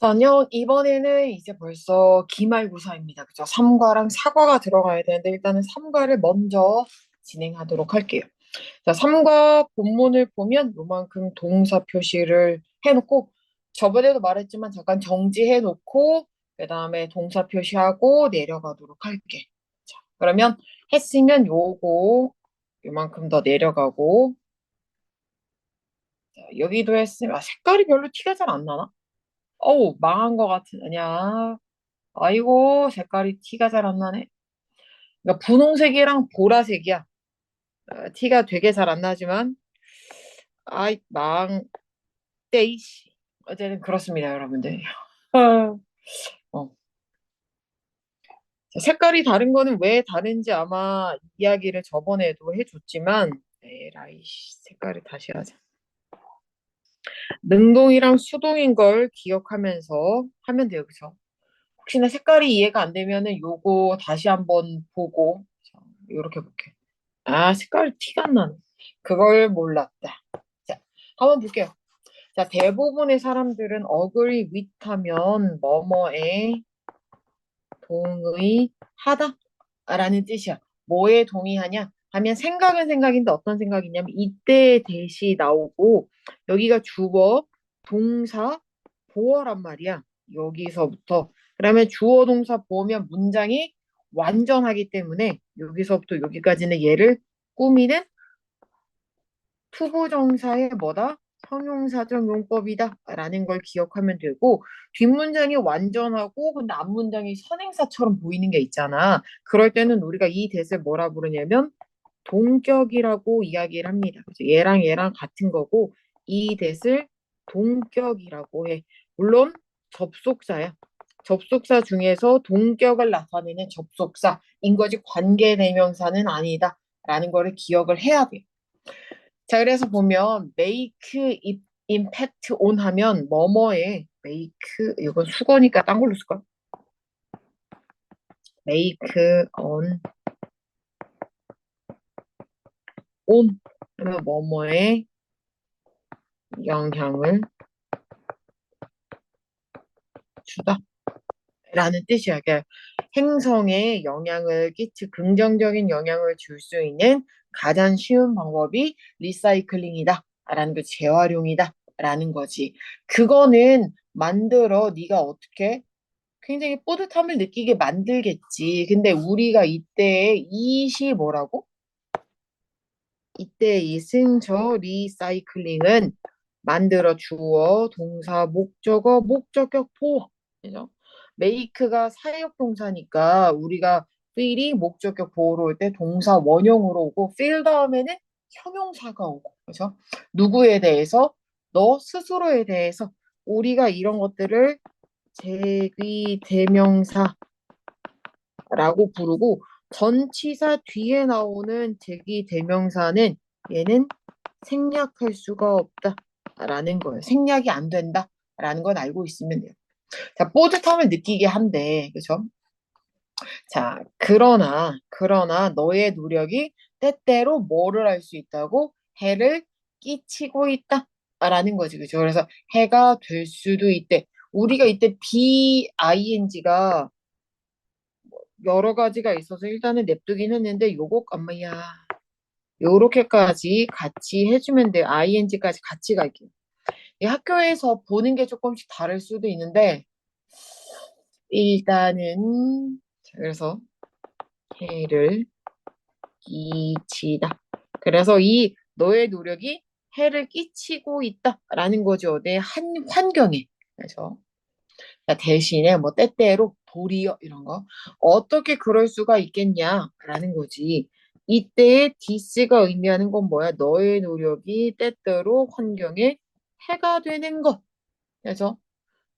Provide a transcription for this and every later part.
자, 안녕. 이번에는 이제 벌써 기말고사입니다. 그죠? 3과랑 4과가 들어가야 되는데 일단은 3과를 먼저 진행하도록 할게요. 자, 3과 본문을 보면 요만큼 동사 표시를 해놓고 저번에도 말했지만 잠깐 정지해놓고 그다음에 동사 표시하고 내려가도록 할게. 자, 그러면 했으면 요거 요만큼 더 내려가고 자, 여기도 했으면 색깔이 별로 티가 잘 안 나나? 어우, 망한 것 같은 아니야. 아이고, 색깔이 티가 잘 안 나네. 그러니까 분홍색이랑 보라색이야. 티가 되게 잘 안 나지만, 아이, 떼이씨. 어쨌든 그렇습니다, 여러분들. 어, 어. 색깔이 다른 거는 왜 다른지 아마 이야기를 저번에도 해줬지만, 에라이, 색깔을 다시 하자. 능동이랑 수동인 걸 기억하면서 하면 돼요, 그쵸? 혹시나 색깔이 이해가 안 되면은 요거 다시 한번 보고, 이렇게 볼게. 아, 색깔 티가 안 나네. 그걸 몰랐다. 자, 한번 볼게요. 자, 대부분의 사람들은 agree with 하면 뭐뭐에 동의하다 라는 뜻이야. 뭐에 동의하냐? 하면 생각은 생각인데 어떤 생각이냐면 이때 대시 나오고 여기가 주어, 동사, 보어란 말이야. 여기서부터. 그러면 주어, 동사, 보어면 문장이 완전하기 때문에 여기서부터 여기까지는 얘를 꾸미는 투부정사의 뭐다? 형용사적 용법이다 라는 걸 기억하면 되고 뒷문장이 완전하고 근데 앞문장이 선행사처럼 보이는 게 있잖아. 그럴 때는 우리가 이 대을 뭐라 부르냐면 동격이라고 이야기를 합니다. 그래서 얘랑 같은 거고 이 대을 동격이라고 해. 물론 접속사야. 접속사 중에서 동격을 나타내는 접속사인 거지 관계대명사는 아니다 라는 거를 기억을 해야 돼. 자, 그래서 보면 make impact on 하면 뭐뭐에 make 이건 수거니까 딴 걸로 쓸까? make on 그러면 뭐뭐에 영향을 주다 라는 뜻이야. 그러니까 행성에 영향을 긍정적인 영향을 줄 수 있는 가장 쉬운 방법이 리사이클링이다 라는 거 재활용이다 라는 거지. 그거는 만들어 네가 어떻게 굉장히 뿌듯함을 느끼게 만들겠지. 근데 우리가 이때 이시 뭐라고? 이때 이 승저 리사이클링은 만들어 주어 동사 목적어 목적격 보어. 그죠? make가 사역 동사니까 우리가 feel이 목적격 보어로 올 때 동사 원형으로 오고 feel 다음에는 형용사가 오고. 그죠? 누구에 대해서? 너 스스로에 대해서 우리가 이런 것들을 제귀 대명사라고 부르고 전치사 뒤에 나오는 제귀 대명사는 얘는 생략할 수가 없다라는 거예요. 생략이 안 된다라는 건 알고 있으면 돼요. 자, 뿌듯함을 느끼게 한대. 그죠? 자, 그러나 너의 노력이 때때로 뭐를 할 수 있다고? 해를 끼치고 있다라는 거지. 그죠? 그래서 해가 될 수도 있대. 우리가 이때 BING가 여러 가지가 있어서 일단은 냅두긴 했는데 요거 엄마야 요렇게까지 같이 해주면 돼요. ING까지 같이 갈게요. 이 학교에서 보는 게 조금씩 다를 수도 있는데 일단은 자, 그래서 해를 끼치다. 그래서 이 너의 노력이 해를 끼치고 있다라는 거죠. 내 환경에. 그래서 대신에 뭐 때때로 도리어 이런 거 어떻게 그럴 수가 있겠냐라는 거지. 이때의 this가 의미하는 건 뭐야? 너의 노력이 때때로 환경에 해가 되는 것. 그래서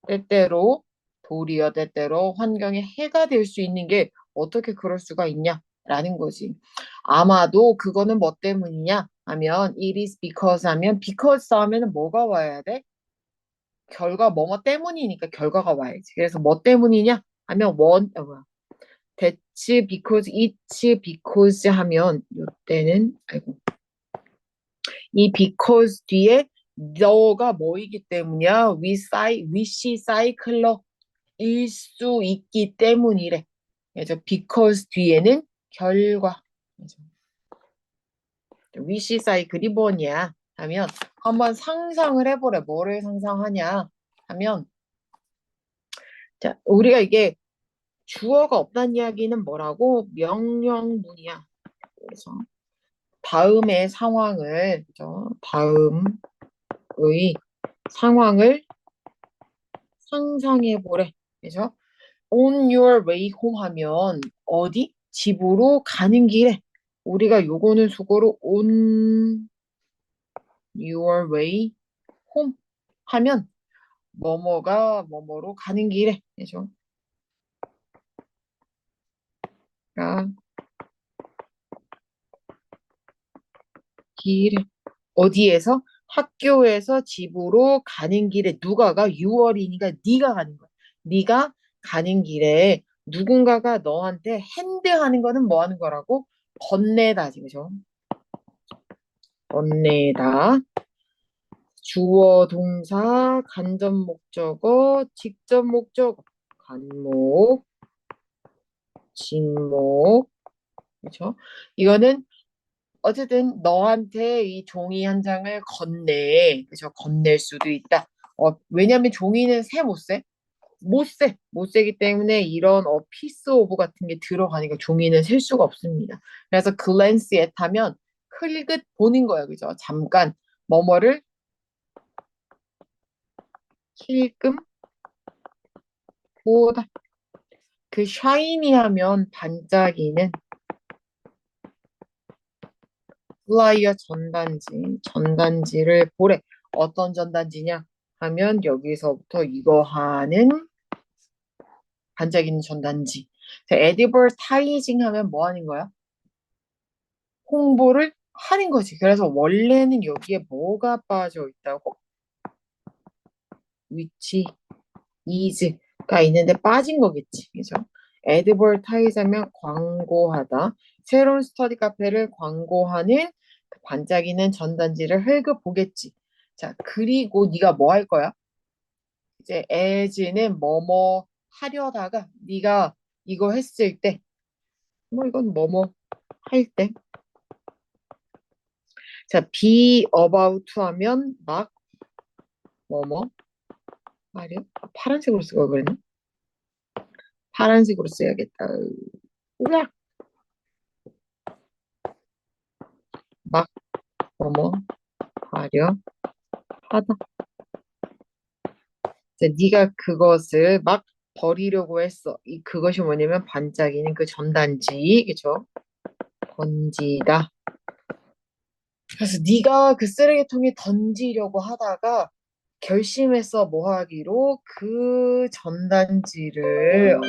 때때로 도리어 때때로 환경에 해가 될 수 있는 게 어떻게 그럴 수가 있냐라는 거지. 아마도 그거는 뭐 때문이냐 하면 it is because 하면 because 하면은 뭐가 와야 돼? 결과 뭐뭐 때문이니까 결과가 와야지. 그래서 뭐 때문이냐 하면 뭐야? that's because it's because 하면 이때는 아이고 이 because 뒤에 너가 뭐이기 때문이야? 위시 사이클러일 수 있기 때문이래. 그래서 because 뒤에는 결과. 그래서 위시 사이클이 뭐냐 하면 한번 상상을 해보래. 뭐를 상상하냐 하면 자, 우리가 이게 주어가 없다는 이야기는 뭐라고? 명령문이야. 그래서 다음의 상황을, 그죠? 다음의 상황을 상상해 보래. 그래서 on your way home 하면 어디? 집으로 가는 길에 우리가 요거는 수고로 on your way home 하면 뭐뭐가 뭐뭐로 가는 길에 그죠? 가 길에 어디에서? 학교에서 집으로 가는 길에 누가가 6월이니까 네가 가는 거야. 네가 가는 길에 누군가가 너한테 핸드하는 거는 뭐 하는 거라고? 건네다지, 그죠? 건네다. 주어, 동사, 간접 목적어, 직접 목적어, 간목, 진목, 그죠? 이거는 어쨌든 너한테 이 종이 한 장을 건네, 그죠? 건넬 수도 있다. 왜냐면 종이는 새 못 세? 못 세. 못 세기 때문에 이런 피스 오브 같은 게 들어가니까 종이는 셀 수가 없습니다. 그래서 glance at 하면 흘끗 보는 거예요. 그죠? 잠깐 뭐뭐를 힐끔 보다. 그 shiny 하면 반짝이는 플라이어 전단지를 보래. 어떤 전단지냐 하면 여기서부터 이거 하는 반짝이는 전단지. advertising 하면 뭐 하는 거야? 홍보를 하는 거지. 그래서 원래는 여기에 뭐가 빠져 있다고? which is가 있는데 빠진 거겠지. 그죠? advertise 하면 광고하다. 새로운 스터디 카페를 광고하는 그 반짝이는 전단지를 흙보겠지. 자, 그리고 네가 뭐 할 거야? 이제 as는 뭐뭐 하려다가 네가 이거 했을 때, 뭐 이건 뭐뭐 할 때. 자, be about 하면 막 뭐뭐 하려? 파란색으로 쓰고 그랬나? 파란색으로 써야겠다. 으악! 막 뭐뭐 하려 하다. 이제 네가 그것을 막 버리려고 했어. 그것이 뭐냐면 반짝이는 그 전단지, 그죠? 던지다. 그래서 네가 그 쓰레기통에 던지려고 하다가 결심해서 뭐 하기로 그 전단지를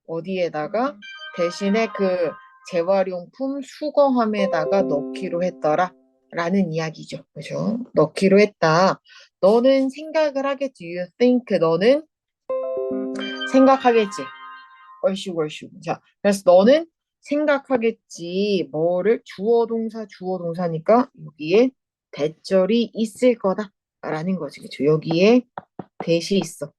어디에다가 대신에 그 재활용품 수거함에다가 넣기로 했더라. 라는 이야기죠. 그죠? 넣기로 했다. 너는 생각을 하겠지. You think 너는 생각하겠지. 얼씨구. 자, 그래서 너는 생각하겠지. 뭐를 주어 동사니까 여기에 대절이 있을 거다. 라는 거지. 그죠? 여기에 대시 있어.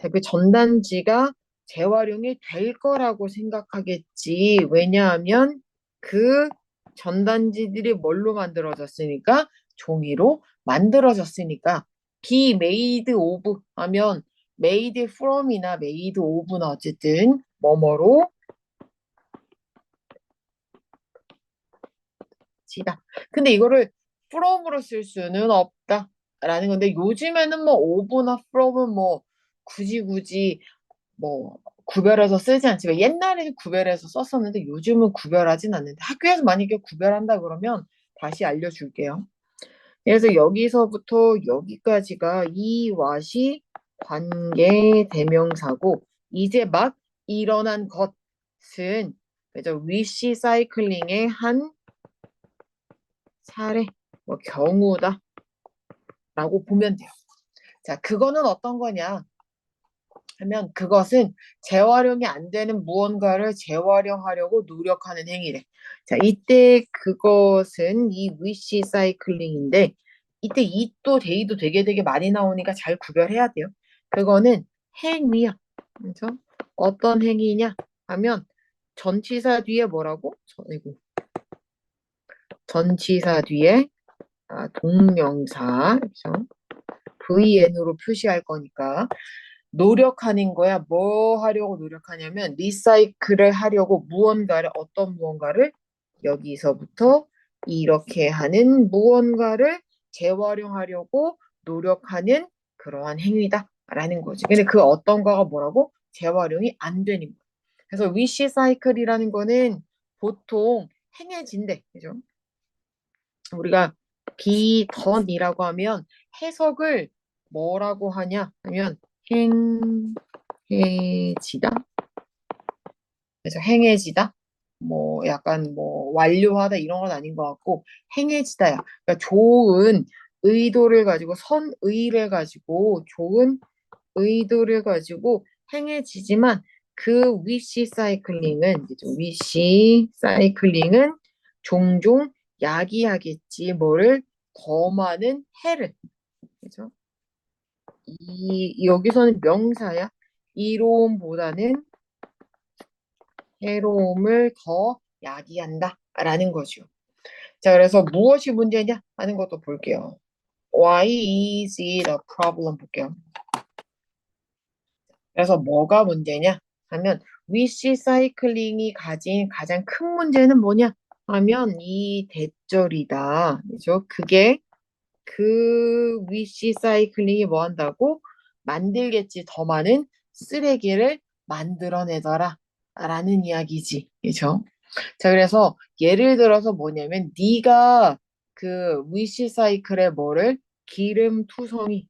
자, 그 전단지가 재활용이 될 거라고 생각하겠지. 왜냐하면 그 전단지들이 뭘로 만들어졌으니까 종이로 만들어졌으니까 be made of 하면 made from이나 made of나 어쨌든 뭐뭐로 지다. 근데 이거를 from으로 쓸 수는 없다라는 건데 요즘에는 뭐 of나 from은 뭐 굳이 뭐 구별해서 쓰지 않지만 옛날에는 구별해서 썼었는데 요즘은 구별하진 않는데 학교에서 만약에 구별한다 그러면 다시 알려줄게요. 그래서 여기서부터 여기까지가 이 왓이 관계 대명사고 이제 막 일어난 것은 그죠? 위시 사이클링의 한 사례, 뭐 경우다라고 보면 돼요. 자, 그거는 어떤 거냐? 하면 그것은 재활용이 안 되는 무언가를 재활용하려고 노력하는 행위래. 자, 이때 그것은 이 위시 사이클링인데 이때 it도 the도 되게 많이 나오니까 잘 구별해야 돼요. 그거는 행위야. 그래서 어떤 행위냐 하면 전치사 뒤에 뭐라고? 아이고. 전치사 뒤에 동명사 그래서 VN으로 표시할 거니까 노력하는 거야. 뭐 하려고 노력하냐면 리사이클을 하려고 무언가를 어떤 무언가를 여기서부터 이렇게 하는 무언가를 재활용하려고 노력하는 그러한 행위다라는 거지. 근데 그 어떤 거가 뭐라고? 재활용이 안 되는 거야. 그래서 위시사이클이라는 거는 보통 행해진대. 그죠? 우리가 비던이라고 하면 해석을 뭐라고 하냐 하면 행해지다. 그래서 행해지다. 뭐 약간 뭐 완료하다 이런 건 아닌 것 같고 행해지다야. 그러니까 좋은 의도를 가지고 선의를 가지고 좋은 의도를 가지고 행해지지만 그 위시 사이클링은 위시 사이클링은 종종 야기하겠지 뭐를 더 많은 해를 그죠? 여기서는 명사야. 이로움보다는 해로움을 더 야기한다라는 거죠. 자, 그래서 무엇이 문제냐 하는 것도 볼게요. Why is it a problem 볼게요. 그래서 뭐가 문제냐 하면 위시 사이클링이 가진 가장 큰 문제는 뭐냐 하면 이 대절이다. 그죠? 그게 그 위시 사이클링이 뭐 한다고? 만들겠지. 더 많은 쓰레기를 만들어내더라. 라는 이야기지. 그죠? 자, 그래서 예를 들어서 뭐냐면 네가 그 위시 사이클의 뭐를 기름투성이의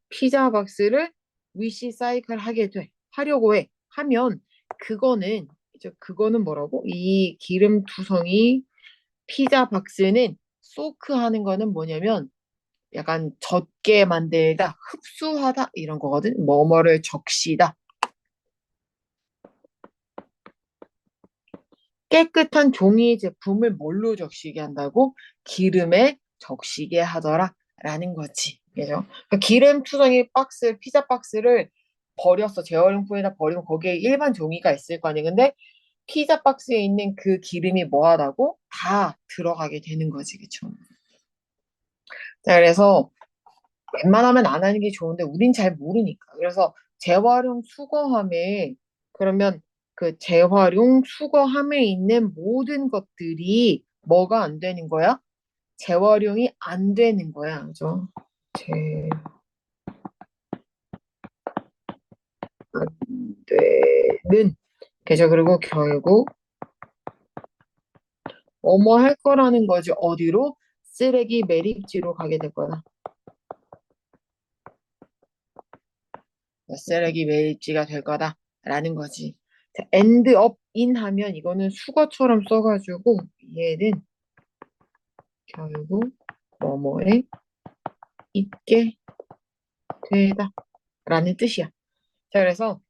피자 박스를 위시 사이클 하게 돼. 하려고 해. 하면 그거는 이제 그거는 뭐라고? 이 기름투성이 피자 박스는 소크하는 거는 뭐냐면 약간 젖게 만들다, 흡수하다 이런 거거든. 뭐뭐를 적시다. 깨끗한 종이 제품을 뭘로 적시게 한다고? 기름에 적시게 하더라 라는 거지. 그죠? 그러니까 기름 투성이 박스, 피자 박스를 버렸어. 재활용품에다 버리면 거기에 일반 종이가 있을 거 아니야. 근데 피자 박스에 있는 그 기름이 뭐하다고? 다 들어가게 되는 거지. 그쵸? 자, 그래서 웬만하면 안 하는 게 좋은데 우린 잘 모르니까. 그래서 재활용 수거함에 그러면 그 재활용 수거함에 있는 모든 것들이 뭐가 안 되는 거야? 재활용이 안 되는 거야. 그죠? 안 되는. 그죠? 그리고 결국 뭐뭐 할 거라는 거지. 어디로? 쓰레기 매립지로 가게 될 거야. 쓰레기 매립지가 될 거다라는 거지. 자, end up in 하면 이거는 수거처럼 써가지고 얘는 결국 뭐뭐에 있게 되다라는 뜻이야. 자, 그래서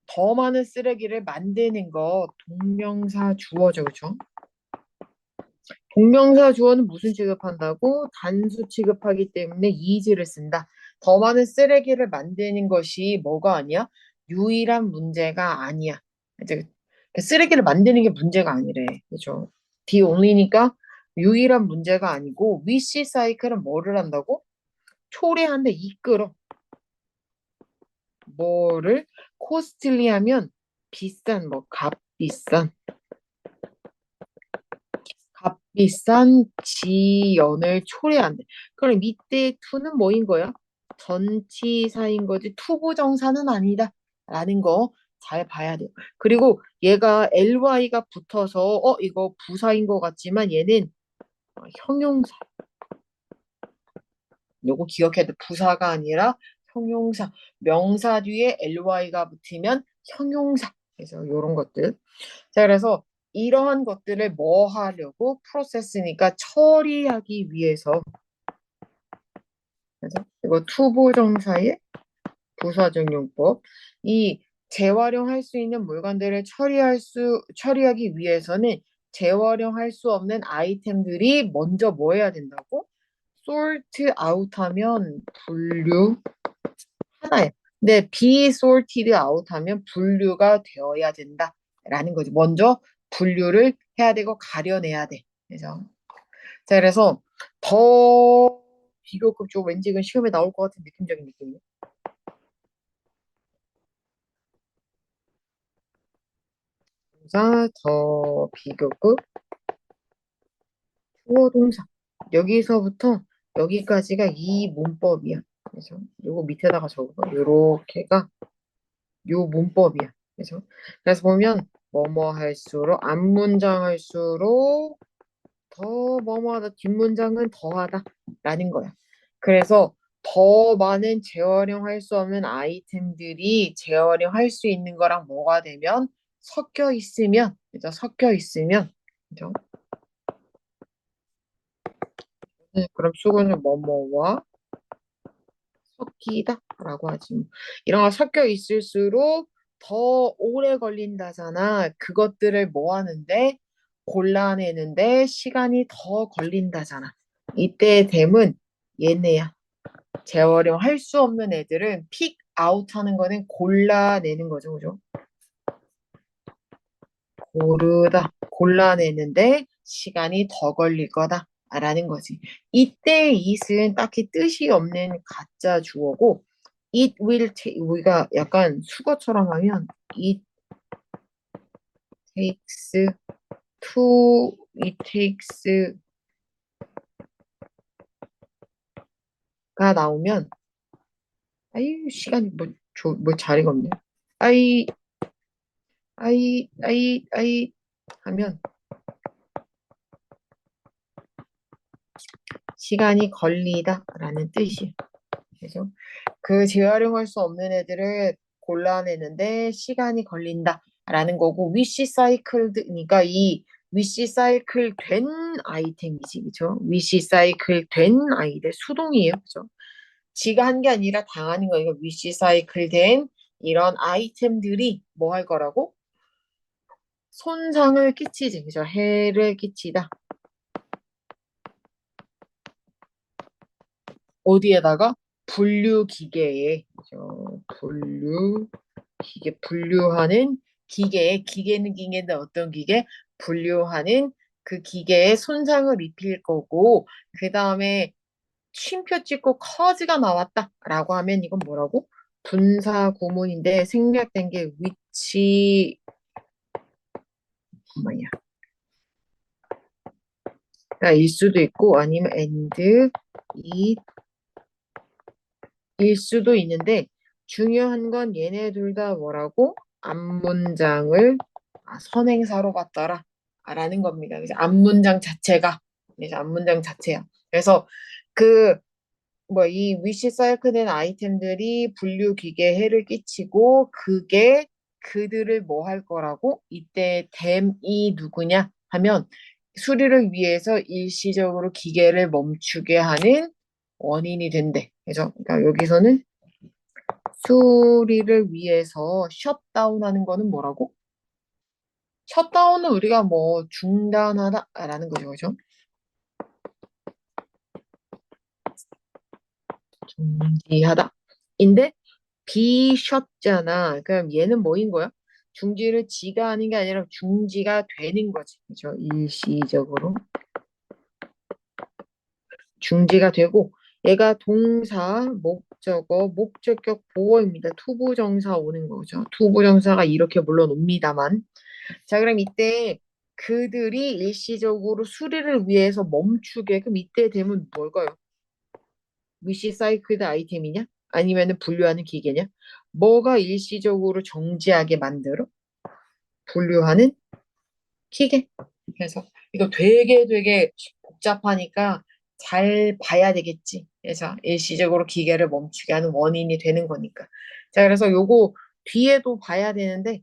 더 많은 쓰레기를 만드는 거 동명사 주어죠, 그죠? 동명사 주어는 무슨 취급한다고? 단수 취급하기 때문에 is를 쓴다. 더 많은 쓰레기를 만드는 것이 뭐가 아니야? 유일한 문제가 아니야. 이제 쓰레기를 만드는 게 문제가 아니래. 그죠? the only니까 유일한 문제가 아니고 위시 사이클은 뭐를 한다고? 초래한다, 이끌어. 뭐를? 코스틀리 하면 비싼, 뭐 값비싼. 값비싼 지연을 초래한대. 그럼 이때 to는 뭐인 거야? 전치사인 거지 투부정사는 아니다. 라는 거 잘 봐야 돼요. 그리고 얘가 ly가 붙어서 이거 부사인 것 같지만 얘는 형용사. 요거 기억해도 부사가 아니라 형용사. 명사 뒤에 ly가 붙으면 형용사. 그래서 요런 것들. 자, 그래서 이러한 것들을 뭐 하려고? 프로세스니까 처리하기 위해서 그래서 이거 투부정사의 부사적 용법. 이 재활용할 수 있는 물건들을 처리하기 위해서는 재활용할 수 없는 아이템들이 먼저 뭐 해야 된다고? sort out 하면 분류하나요. 근데 be sorted out 하면 분류가 되어야 된다라는 거지. 먼저 분류를 해야 되고 가려내야 돼. 그래서 자, 그래서 더 비교급 쪽 왠지 이건 시험에 나올 것 같은 느낌적인 느낌이에요. 동사, 더 비교급, 주어 동사. 여기서부터 여기까지가 이 문법이야. 그래서 요거 밑에다가 적어봐. 요렇게가 요 문법이야. 그래서 보면 뭐뭐 할수록 앞문장 할수록 더 뭐뭐하다 뒷문장은 더하다 라는 거야. 그래서 더 많은 재활용할 수 없는 아이템들이 재활용할 수 있는 거랑 뭐가 되면 섞여 있으면 그죠? 섞여 있으면 그죠? 네, 그럼 수근은 뭐뭐와 섞이다 라고 하지. 이런 거 섞여 있을수록 더 오래 걸린다잖아. 그것들을 뭐 하는데 골라내는데 시간이 더 걸린다잖아. 이때 됨은 얘네야. 재활용할 수 없는 애들은 픽 아웃 하는 거는 골라내는 거죠. 그죠? 고르다. 골라내는데 시간이 더 걸릴 거다. 라는 거지. 이때 it은 딱히 뜻이 없는 가짜 주어고 it will take 우리가 약간 수거처럼 하면 it takes it takes가 나오면 아유 시간이 뭐 자리가 없네. I I 하면 시간이 걸리다라는 뜻이에요. 그래서 그 재활용할 수 없는 애들을 골라내는데 시간이 걸린다라는 거고 위시 사이클드니까 이 위시 사이클 된 아이템이지, 그죠? 위시 사이클 된 아이들 수동이에요, 그죠? 지가 한 게 아니라 당하는 거니까 위시 사이클 된 이런 아이템들이 뭐 할 거라고? 손상을 끼치지, 그죠? 해를 끼치다. 어디에다가? 분류 기계에, 그죠? 분류하는 기계에, 기계는 기계인데 어떤 기계? 분류하는 그 기계에 손상을 입힐 거고, 그 다음에 쉼표 찍고 커즈가 나왔다라고 하면 이건 뭐라고? 분사 구문인데 생략된 게 위치, 뭐야? 일 수도 있고 아니면 and, 일 수도 있는데 중요한 건 얘네 둘 다 뭐라고? 앞문장을 선행사로 갖더라 라는 겁니다. 그래서 앞문장 자체가 그래서 앞문장 자체야. 그래서 그 뭐 이 위시 사이클된 아이템들이 분류기계에 해를 끼치고 그게 그들을 뭐 할 거라고? 이때 댐이 누구냐 하면 수리를 위해서 일시적으로 기계를 멈추게 하는 원인이 된대. 그래서 그러니까 여기서는 수리를 위해서 셧다운 하는 거는 뭐라고? 셧다운은 우리가 뭐 중단하다라는 거죠. 그죠? 중지하다. 인데 비숍잖아. 그럼 얘는 뭐인 거야? 중지를 지가 하는 게 아니라 중지가 되는 거지. 그죠? 일시적으로 중지가 되고 얘가 동사, 목적어, 목적격 보어입니다. 투부정사 오는 거죠. 투부정사가 이렇게 물론 옵니다만. 자, 그럼 이때 그들이 일시적으로 수리를 위해서 멈추게 그럼 이때 되면 뭘까요? 위시 사이클드 아이템이냐? 아니면은 분류하는 기계냐? 뭐가 일시적으로 정지하게 만들어? 분류하는 기계. 그래서 이거 되게 복잡하니까 잘 봐야 되겠지. 그래서 일시적으로 기계를 멈추게 하는 원인이 되는 거니까. 자, 그래서 요거 뒤에도 봐야 되는데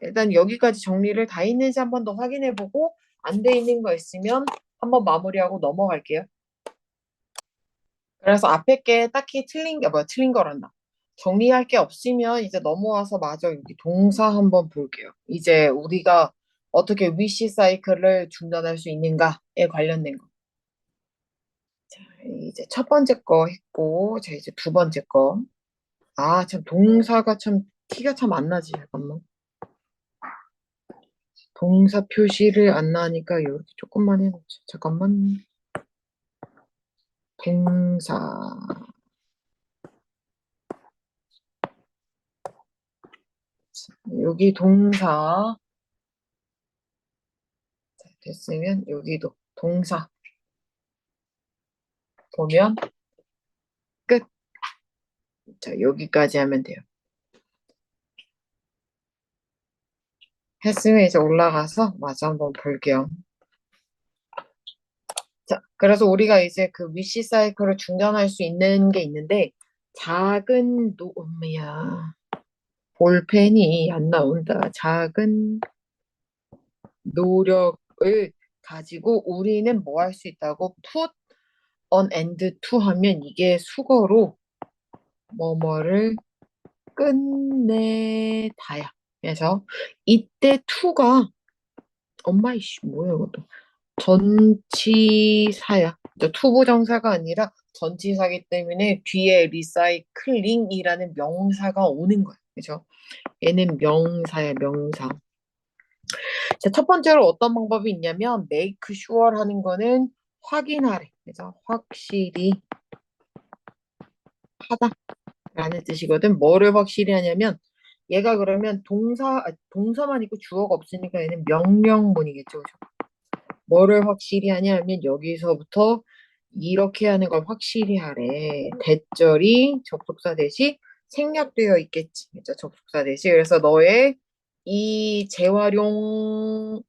일단 여기까지 정리를 다 했는지 한 번 더 확인해 보고 안 돼 있는 거 있으면 한번 마무리하고 넘어갈게요. 그래서 앞에 게 딱히 틀린 거란다. 정리할 게 없으면 이제 넘어와서 마저 여기 동사 한번 볼게요. 이제 우리가 어떻게 위시 사이클을 중단할 수 있는가에 관련된 거. 자, 이제 첫 번째 거 했고, 자, 이제 두 번째 거. 아, 참, 동사가 참, 티가 참 안 나지. 잠깐만. 동사 표시를 안 나니까 이렇게 조금만 해놓자. 잠깐만. 동사. 여기 동사. 됐으면 여기도 동사. 보면 끝. 자, 여기까지 하면 돼요. 했으면 이제 올라가서 마저 한번 볼게요. 자, 그래서 우리가 이제 그 위시 사이클을 중단할 수 있는 게 있는데, 작은 뭐야, 볼펜이 안 나온다. 작은 노력을 가지고 우리는 뭐 할 수 있다고 put on end to 하면 이게 수거로 뭐뭐를 끝내다야. 그래서 이때 to가 엄마 이씨 뭐야 이것도 전치사야. 투부정사가 아니라 전치사기 때문에 뒤에 리사이클링이라는 명사가 오는 거야. 그죠? 얘는 명사야, 명사. 자, 첫 번째로 어떤 방법이 있냐면 make sure 하는 거는 확인하래. 그래서 확실히 하다라는 뜻이거든. 뭐를 확실히 하냐면 얘가 그러면 동사만 있고 주어가 없으니까 얘는 명령문이겠죠. 그죠? 뭐를 확실히 하냐 하면 여기서부터 이렇게 하는 걸 확실히 하래. 대절이 접속사 대시 생략되어 있겠지. 그죠? 접속사 대시. 그래서 너의 이 재활용하려는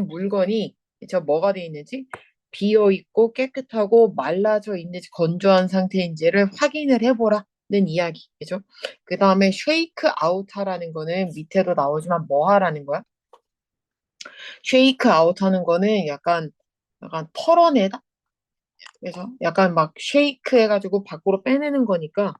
물건이 저 뭐가 돼 있는지 비어 있고 깨끗하고 말라져 있는지 건조한 상태인지를 확인을 해보라는 이야기. 그죠? 그 다음에 쉐이크 아웃 하라는 거는 밑에도 나오지만 뭐 하라는 거야? 쉐이크 아웃 하는 거는 약간 털어내다? 그래서 약간 막 쉐이크 해가지고 밖으로 빼내는 거니까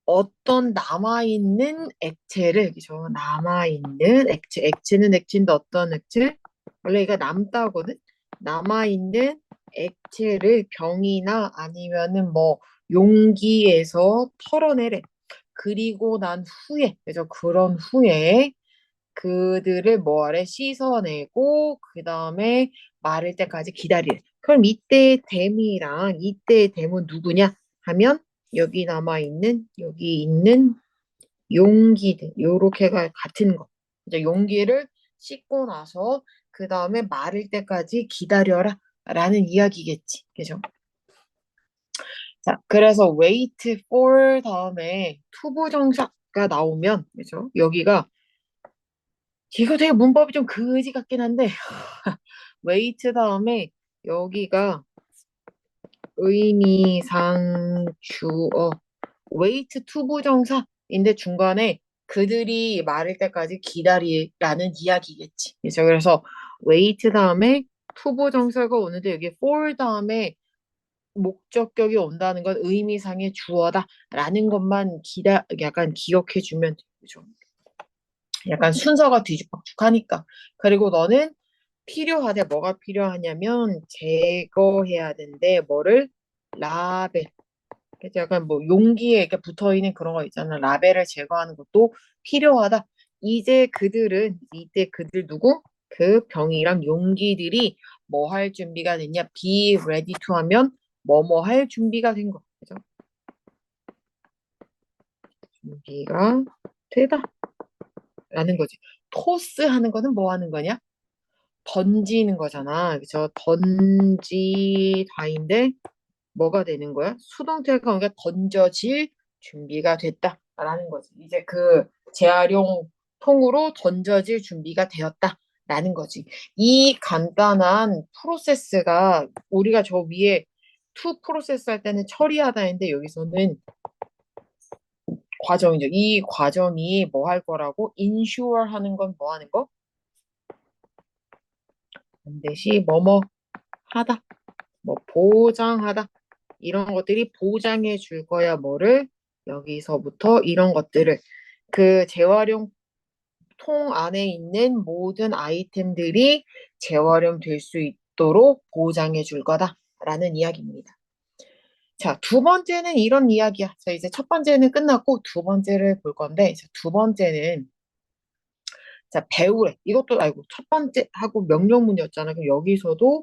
어떤 남아있는 액체를, 그죠? 남아있는 액체는 액체인데 어떤 액체? 원래 이거 남다거든? 남아있는 액체를 병이나 아니면은 뭐 용기에서 털어내래. 그리고 난 후에, 그죠? 그런 후에 그들을 뭐하래 씻어내고 그 다음에 마를 때까지 기다리래. 그럼 이때의 댐이랑 이때의 댐은 누구냐 하면 여기 있는 용기들 요렇게가 같은 거. 이제 용기를 씻고 나서 그 다음에 마를 때까지 기다려라 라는 이야기겠지. 그죠? 자, 그래서 wait for 다음에 투부정사가 나오면 그죠? 여기가 이거 되게 문법이 좀 그지 같긴 한데 웨이트 다음에 여기가 의미상 주어 웨이트 투부정사인데 중간에 그들이 말할 때까지 기다리라는 이야기겠지. 그래서 웨이트 다음에 투부정사가 오는데 여기 for 다음에 목적격이 온다는 건 의미상의 주어다라는 것만 약간 기억해 주면 되죠. 약간 순서가 뒤죽박죽하니까. 그리고 너는 필요하대. 뭐가 필요하냐면 제거해야 된대. 뭐를? 라벨. 그래서 약간 뭐 용기에 이렇게 붙어 있는 그런 거 있잖아. 라벨을 제거하는 것도 필요하다. 이때 그들 누구? 그 병이랑 용기들이 뭐 할 준비가 됐냐? Be ready to 하면 뭐뭐 할 준비가 된 거. 그죠? 준비가 되다. 라는 거지. 토스 하는 거는 뭐 하는 거냐? 던지는 거잖아. 그죠? 던지다인데 뭐가 되는 거야? 수동태가 그러니까 던져질 준비가 됐다라는 거지. 이제 그 재활용 통으로 던져질 준비가 되었다라는 거지. 이 간단한 프로세스가 우리가 저 위에 to 프로세스 할 때는 처리하다인데 여기서는 과정이죠. 이 과정이 뭐 할 거라고? ensure 하는 건 뭐 하는 거? 반드시 뭐뭐 하다, 뭐 보장하다 이런 것들이 보장해 줄 거야. 뭐를 여기서부터 이런 것들을 그 재활용 통 안에 있는 모든 아이템들이 재활용될 수 있도록 보장해 줄 거다라는 이야기입니다. 자, 두 번째는 이런 이야기야. 자, 이제 첫 번째는 끝났고 두 번째를 볼 건데, 자, 두 번째는 자, 배우래. 이것도 알고 첫 번째 하고 명령문이었잖아. 그럼 여기서도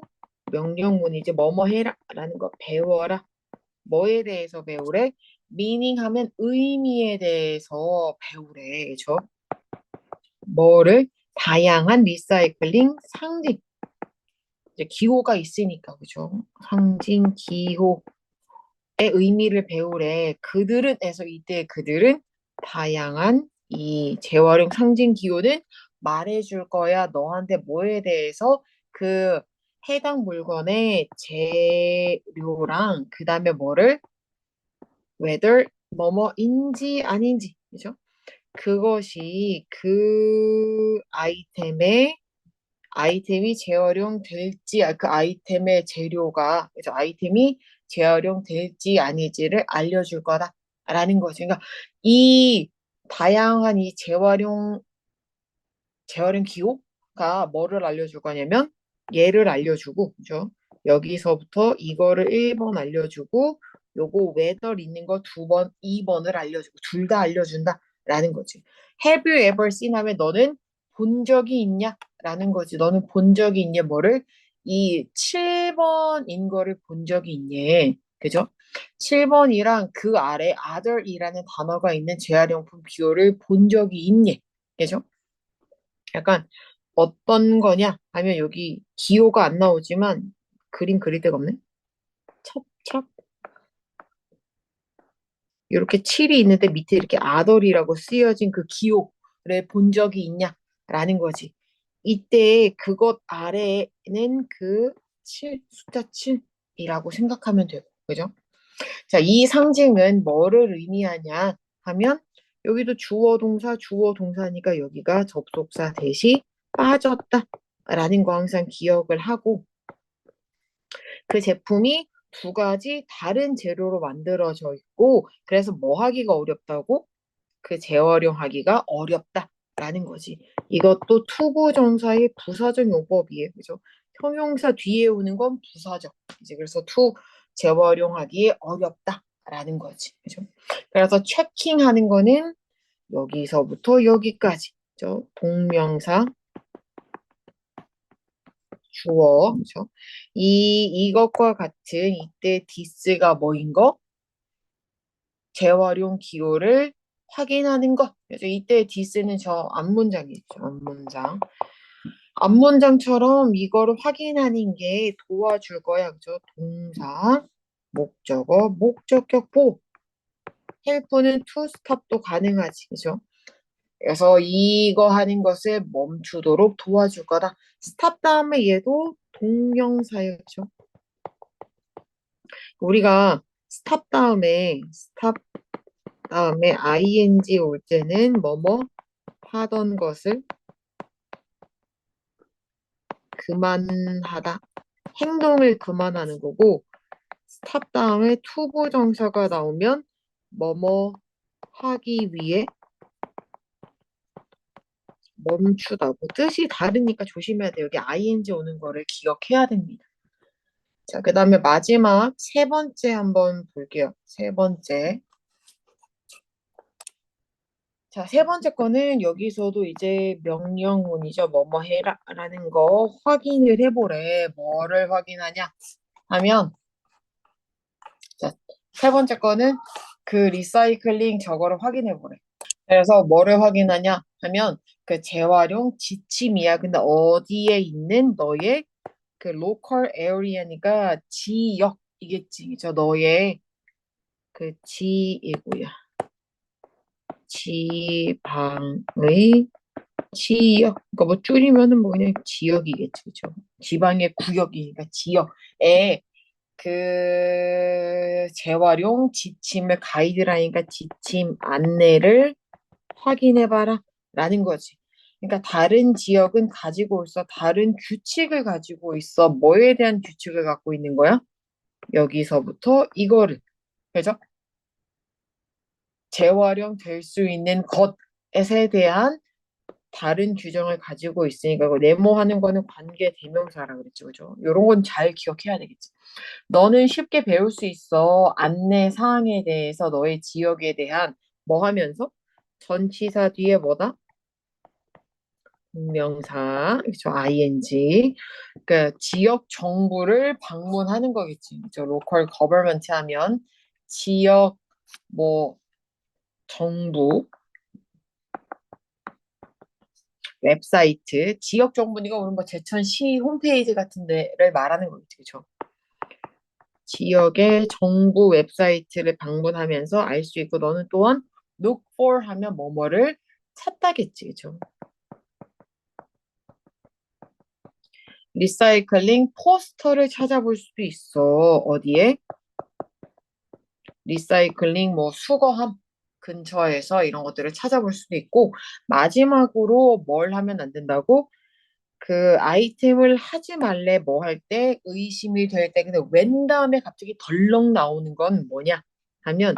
명령문이지 뭐뭐 해라라는 거 배워라. 뭐에 대해서 배우래? meaning 하면 의미에 대해서 배우래. 그죠? 뭐를? 다양한 리사이클링 상징. 이제 기호가 있으니까, 그죠? 상징, 기호의 의미를 배우래. 그들은에서 이때 그들은 다양한 이 재활용 상징 기호는 말해줄 거야. 너한테 뭐에 대해서 그 해당 물건의 재료랑 그 다음에 뭐를 whether 뭐뭐인지 아닌지, 그죠? 그것이 그 아이템이 재활용될지, 그 아이템의 재료가, 그래서 아이템이 재활용될지 아닐지를 알려줄 거다라는 거죠. 그러니까 이 다양한 이 재활용 기호가 뭐를 알려줄 거냐면 얘를 알려주고, 그죠? 여기서부터 이거를 1번 알려주고, 요거 whether 있는 거 2번, 2번을 알려주고, 둘 다 알려준다라는 거지. Have you ever seen 하면 너는 본 적이 있냐? 라는 거지. 너는 본 적이 있냐? 뭐를? 이 7번인 거를 본 적이 있냐? 그죠? 7번이랑 그 아래 other이라는 단어가 있는 재활용품 기호를 본 적이 있냐? 그죠? 약간 어떤 거냐 하면 여기 기호가 안 나오지만 그림 그릴 데가 없네. 첩첩 이렇게 칠이 있는데 밑에 이렇게 아덜이라고 쓰여진 그 기호를 본 적이 있냐라는 거지. 이때 그것 아래에는 그 7, 숫자 7이라고 생각하면 되고, 그죠? 자, 이 상징은 뭐를 의미하냐 하면 여기도 주어 동사니까 여기가 접속사 대시 빠졌다라는 거 항상 기억을 하고 그 제품이 두 가지 다른 재료로 만들어져 있고 그래서 뭐 하기가 어렵다고? 그 재활용하기가 어렵다라는 거지. 이것도 투부정사의 부사적 용법이에요. 그죠? 형용사 뒤에 오는 건 부사적. 이제 그래서 재활용하기에 어렵다라는 거지. 그죠? 그래서 체킹하는 거는 여기서부터 여기까지. 그죠? 동명사, 주어. 그죠? 이것과 같은 이때 디스가 뭐인 거? 재활용 기호를 확인하는 것. 그래서 이때 디스는 저 앞문장이죠. 앞문장. 앞문장처럼 이거를 확인하는 게 도와줄 거야. 그죠? 동사, 목적어, 목적격 보. 헬프는 to stop도 가능하지. 그죠? 그래서 이거 하는 것을 멈추도록 도와줄 거다. stop 다음에 얘도 동명사였죠. 우리가 stop 다음에 ing 올 때는 뭐뭐 하던 것을 그만하다. 행동을 그만하는 거고 스탑 다음에 투부정사가 나오면 뭐뭐 하기 위해 멈추다고. 뜻이 다르니까 조심해야 돼요. 여기 ing 오는 거를 기억해야 됩니다. 자, 그 다음에 마지막 세 번째 한번 볼게요. 세 번째. 자, 세 번째 거는 여기서도 이제 명령문이죠. 뭐뭐 해라 라는 거 확인을 해보래. 뭐를 확인하냐 하면 자, 세 번째 거는 그 리사이클링 저거를 확인해보래. 그래서 뭐를 확인하냐 하면 그 재활용 지침이야. 근데 어디에 있는 너의 그 local area니까 지역이겠지. 저 너의 그 지이고요. 지방의 지역. 그러니까 뭐 줄이면은 뭐 그냥 지역이겠지. 그죠? 지방의 구역이니까 지역에 그 재활용 지침을 가이드라인과 지침 안내를 확인해봐라 라는 거지. 그러니까 다른 지역은 가지고 있어. 다른 규칙을 가지고 있어. 뭐에 대한 규칙을 갖고 있는 거야? 여기서부터 이거를. 그죠? 재활용될 수 있는 것에 대한 다른 규정을 가지고 있으니까 그 네모하는 거는 관계 대명사라 그랬죠. 그죠? 요런 건 잘 기억해야 되겠지. 너는 쉽게 배울 수 있어. 안내 사항에 대해서 너의 지역에 대한 뭐 하면서 전치사 뒤에 뭐다? 명사, 그렇죠? ing. 그러니까 지역 정부를 방문하는 거겠지. 그죠? local government 하면 지역 뭐 정부 웹사이트, 지역 정부니까 오늘 뭐 제천시 홈페이지 같은 데를 말하는 거겠지. 그죠? 지역의 정부 웹사이트를 방문하면서 알 수 있고 너는 또한 look for 하면 뭐뭐를 찾다겠지. 그죠? 리사이클링 포스터를 찾아볼 수도 있어. 어디에? 리사이클링 뭐 수거함 근처에서 이런 것들을 찾아볼 수도 있고 마지막으로 뭘 하면 안 된다고? 그 아이템을 하지 말래 뭐 할 때 의심이 될 때 근데 when 다음에 갑자기 덜렁 나오는 건 뭐냐 하면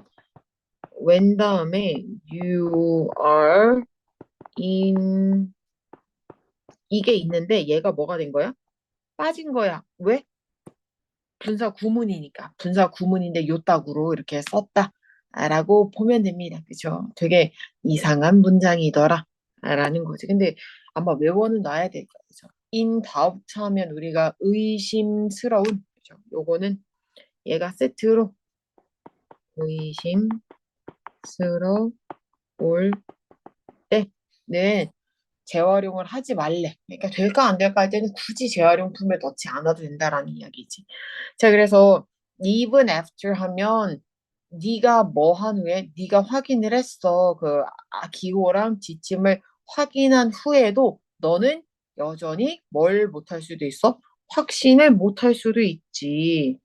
when 다음에 you are in 이게 있는데 얘가 뭐가 된 거야? 빠진 거야. 왜? 분사 구문이니까. 분사 구문인데 요따구로 이렇게 썼다. 라고 보면 됩니다. 그죠? 되게 이상한 문장이더라. 라는 거지. 근데 아마 외워는 놔야 될 거야. 그죠? in 다음차 하면 우리가 의심스러운. 그죠? 요거는 얘가 세트로 의심스러울 때는 재활용을 하지 말래. 그러니까 될까 안 될까 할 때는 굳이 재활용품을 넣지 않아도 된다라는 이야기지. 자, 그래서 even after 하면 네가 뭐 한 후에 네가 확인을 했어. 그 기호랑 지침을 확인한 후에도 너는 여전히 뭘 못할 수도 있어? 확신을 못할 수도 있지.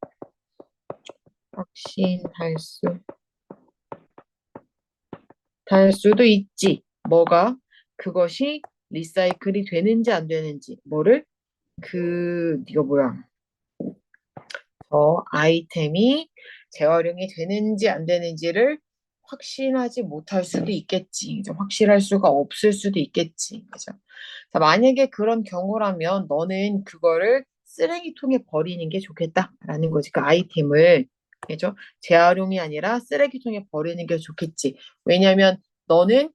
확신할 할 수도 있지. 뭐가? 그것이 리사이클이 되는지 안 되는지. 뭐를? 이거 뭐야? 아이템이 재활용이 되는지 안 되는지를 확신하지 못할 수도 있겠지. 좀 확실할 수가 없을 수도 있겠지. 그죠? 자, 만약에 그런 경우라면 너는 그거를 쓰레기통에 버리는 게 좋겠다라는 거지. 그 아이템을. 그죠? 재활용이 아니라 쓰레기통에 버리는 게 좋겠지. 왜냐면 너는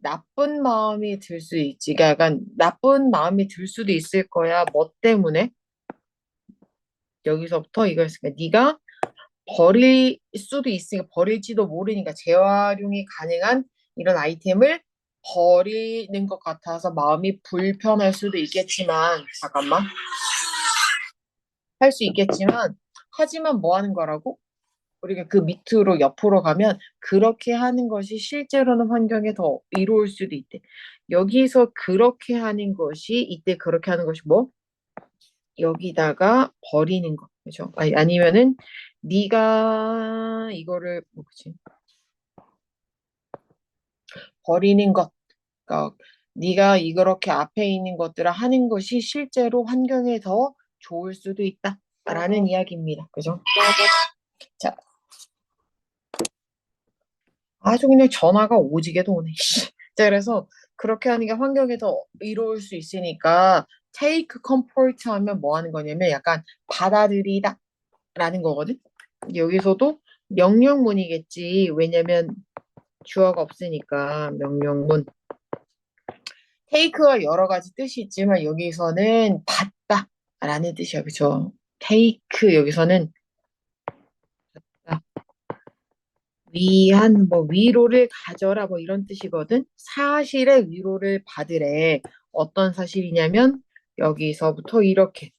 나쁜 마음이 들 수 있지. 그러니까 약간 나쁜 마음이 들 수도 있을 거야. 뭐 때문에? 여기서부터 이거 있으니까 네가 버릴 수도 있으니까 버릴지도 모르니까 재활용이 가능한 이런 아이템을 버리는 것 같아서 마음이 불편할 수도 있겠지만 잠깐만 할 수 있겠지만 하지만 뭐 하는 거라고? 우리가 그 밑으로 옆으로 가면 그렇게 하는 것이 실제로는 환경에 더 이로울 수도 있대. 여기서 그렇게 하는 것이 이때 그렇게 하는 것이 뭐? 여기다가 버리는 거. 그죠? 아니면은 네가 이거를 뭐지? 버리는 것. 그러니까 네가 이렇게 앞에 있는 것들을 하는 것이 실제로 환경에 더 좋을 수도 있다라는 이야기입니다. 그죠? 자, 아주 그냥 전화가 오지게도 오네. 자, 그래서 그렇게 하는 게 환경에 더 이로울 수 있으니까 take comfort 하면 뭐 하는 거냐면 약간 받아들이다 라는 거거든. 여기서도 명령문이겠지. 왜냐면 주어가 없으니까 명령문. take가 여러 가지 뜻이 있지만 여기서는 받다 라는 뜻이야. 그죠? take 여기서는 위한 뭐 위로를 가져라 뭐 이런 뜻이거든. 사실의 위로를 받으래. 어떤 사실이냐면 여기서부터 이렇게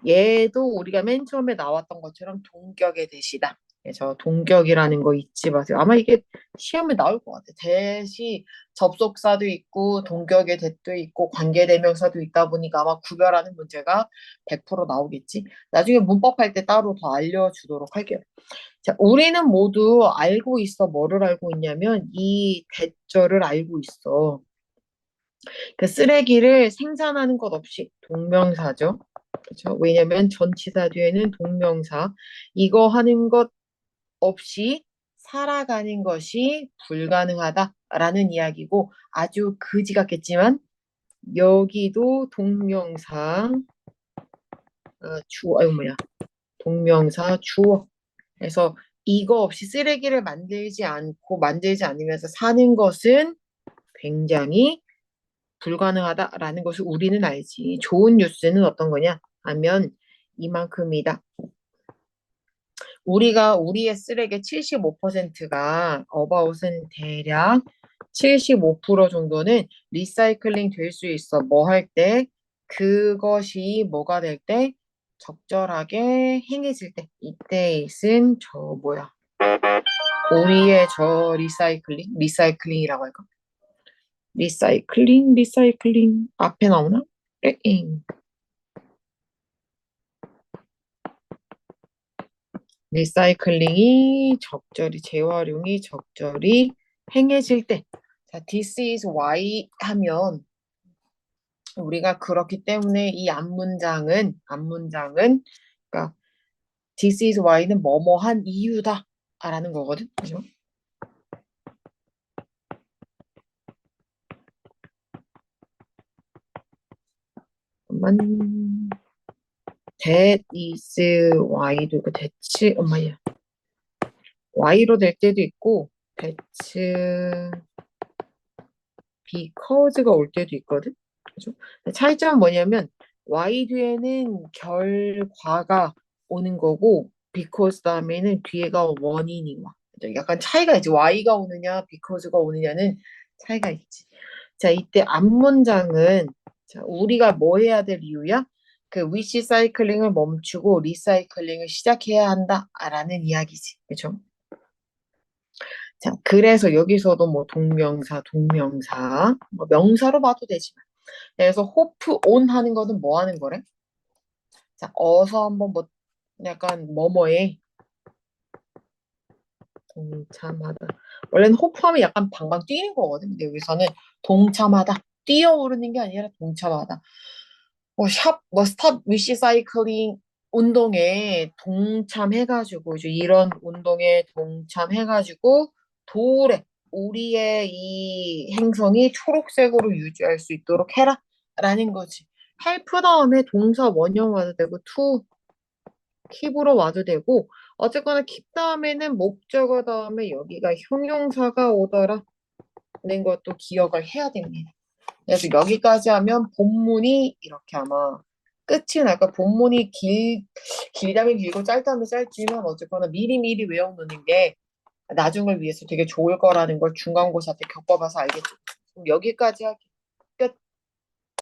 얘도 우리가 맨 처음에 나왔던 것처럼 동격의 대시다. 그래서 동격이라는 거 잊지 마세요. 아마 이게 시험에 나올 것 같아. 대시 접속사도 있고 동격의 대도 있고 관계대명사도 있다 보니까 아마 구별하는 문제가 100% 나오겠지. 나중에 문법할 때 따로 더 알려주도록 할게요. 자, 우리는 모두 알고 있어. 뭐를 알고 있냐면 이 대절을 알고 있어. 그 쓰레기를 생산하는 것 없이 동명사죠. 그렇죠? 왜냐면 전치사 뒤에는 동명사 이거 하는 것 없이 살아가는 것이 불가능하다라는 이야기고 아주 그지 같겠지만 여기도 동명사 주어 아유 뭐야 동명사 주어 그래서 이거 없이 쓰레기를 만들지 않으면서 사는 것은 굉장히 불가능하다라는 것을 우리는 알지. 좋은 뉴스는 어떤 거냐 하면 이만큼이다. 우리의 쓰레기 75%가 어바웃은 대략 75% 정도는 리사이클링 될 수 있어. 뭐 할 때? 그것이 뭐가 될 때? 적절하게 행해질 때. 이때 쓴 저 뭐야? 우리의 저 리사이클링이라고 할까? 리사이클링 앞에 나오나? 에잉. 리사이클링이 적절히 재활용이 적절히 행해질 때. 자, this is why 하면 우리가 그렇기 때문에 이 앞문장은 그러니까 this is why는 뭐뭐한 이유다 라는 거거든. 그죠? 잠깐만. that is why도 있고 that's 엄마야. y로 될 때도 있고 that's because가 올 때도 있거든. 그죠? 차이점은 뭐냐면 y 뒤에는 결과가 오는 거고 because 다음에는 뒤에가 원인이 와. 약간 차이가 있지. y가 오느냐 because가 오느냐는 차이가 있지. 자, 이때 앞문장은 자, 우리가 뭐 해야 될 이유야? 그 위시사이클링을 멈추고 리사이클링을 시작해야 한다라는 이야기지. 그죠? 자, 그래서 여기서도 뭐 동명사, 뭐 명사로 봐도 되지만. 그래서 호프 온 하는 거는 뭐 하는 거래? 자, 어서 한번 뭐 약간 뭐뭐에 동참하다. 원래는 호프하면 약간 방방 뛰는 거거든. 근데 여기서는 동참하다. 뛰어오르는 게 아니라 동참하다. 스탑 위시 사이클링 운동에 동참해가지고, 이제 이런 운동에 동참해가지고, 도래, 우리의 이 행성이 초록색으로 유지할 수 있도록 해라. 라는 거지. 헬프 다음에 동사 원형 와도 되고, to, keep으로 와도 되고, 어쨌거나 keep 다음에는 목적어 다음에 여기가 형용사가 오더라. 는 것도 기억을 해야 됩니다. 그래서 여기까지 하면 본문이 이렇게 아마 끝이 날까 본문이 길다면 길고 짧다면 짧지만 어쨌거나 미리미리 외워놓는 게 나중을 위해서 되게 좋을 거라는 걸 중간고사 때 겪어봐서 알겠죠. 그럼 여기까지 할게요.